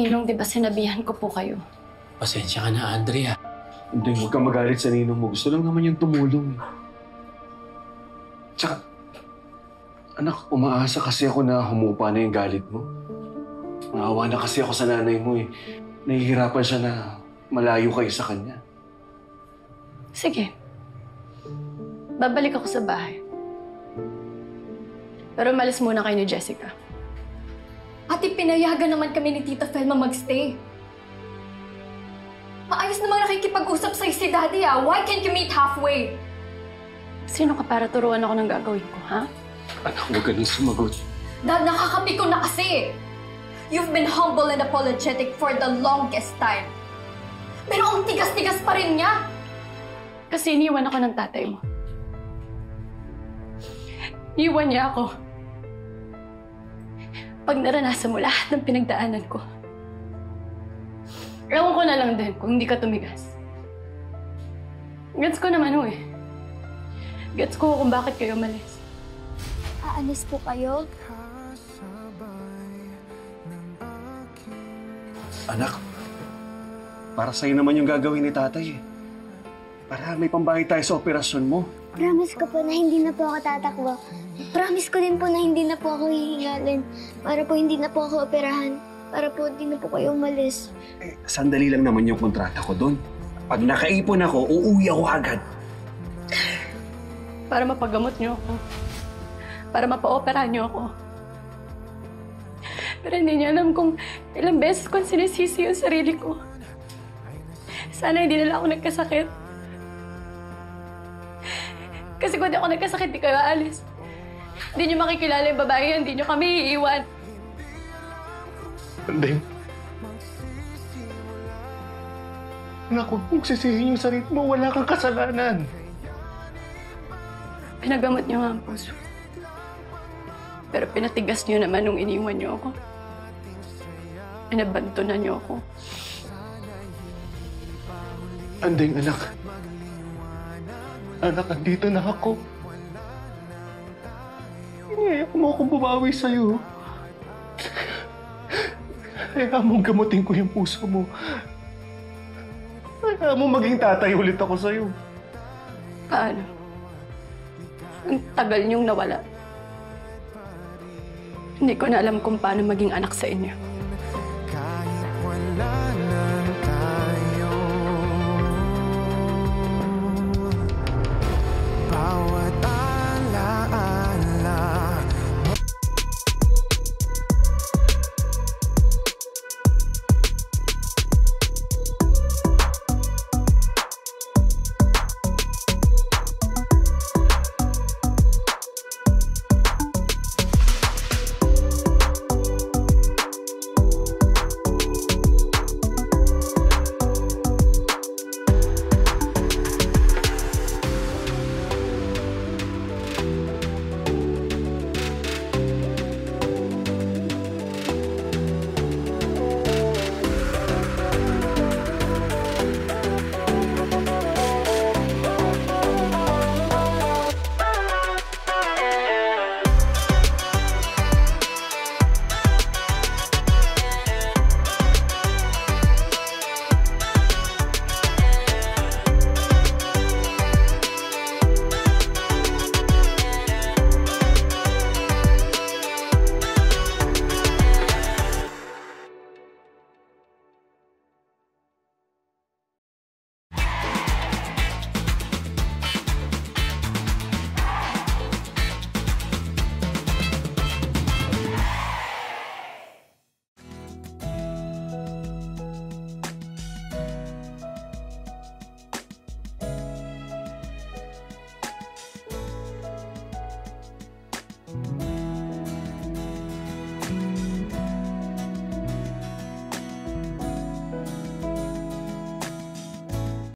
Ninong, di ba sinabihan ko po kayo? Pasensya ka na, Andrea. Hindi, huwag kang magalit sa ninong mo. Gusto lang naman yung tumulong. Tsaka, anak, umaasa kasi ako na humupa na yung galit mo. Naawa na kasi ako sa nanay mo eh. Nahihirapan siya na malayo kayo sa kanya. Sige. Babalik ako sa bahay. Pero malis muna kayo ni Jessica. Ate, pinayagan naman kami ni Tita Felma magstay. Maayos namang nakikipag-usap sa'yo si Daddy ah. Why can't you meet halfway? Sino ka para turuan ako ng gagawin ko, ha? Anak, huwag ka nang sumagot. Dad, nakakapiko na kasi. You've been humble and apologetic for the longest time. Pero ang tigas-tigas pa rin niya. Kasi iniwan ako ng tatay mo. Iwan niya ako. Pag naranasan mo lahat ng pinagdaanan ko. Ewan ko na lang din kung hindi ka tumigas. Gets ko naman eh. Gets ko kung bakit kayo umalis. Aalis po kayo? Anak, para sa'yo naman yung gagawin ni tatay eh. Para may pambayad tayo sa operasyon mo. Promise ko po na hindi na po ako tatakbo. Promise ko din po na hindi na po ako hihingalin. Para po hindi na po ako operahan. Para po hindi na po kayo umalis. Eh, sandali lang naman yung kontrata ko doon. Pag nakaipon ako, uuwi ako agad. Para mapagamot niyo ako. Para mapa-operahan niyo ako. Pero hindi niya alam kung ilang beses ko sinisisi yung sarili ko. Sana hindi nila ako nagkasakit. Kasi kung di ako nagkasakit, di kayo aalis. Hindi niyo makikilala yung babae yan, hindi niyo kami iiwan. Andeng. Anak, huwag mong sisihin yung sarili mo. Wala kang kasalanan. Pinagamot niyo nga ang puso. Pero pinatigas niyo naman nung iniwan niyo ako. Pinabantunan niyo ako. Andeng, anak. Anak, andito na ako. Iniyak mo akong bumawi sa'yo. Kaya mong gamutin ko yung puso mo. Kaya mo maging tatay ulit ako sa'yo. Paano? Ang tagal niyong nawala. Hindi ko na alam kung paano maging anak sa inyo.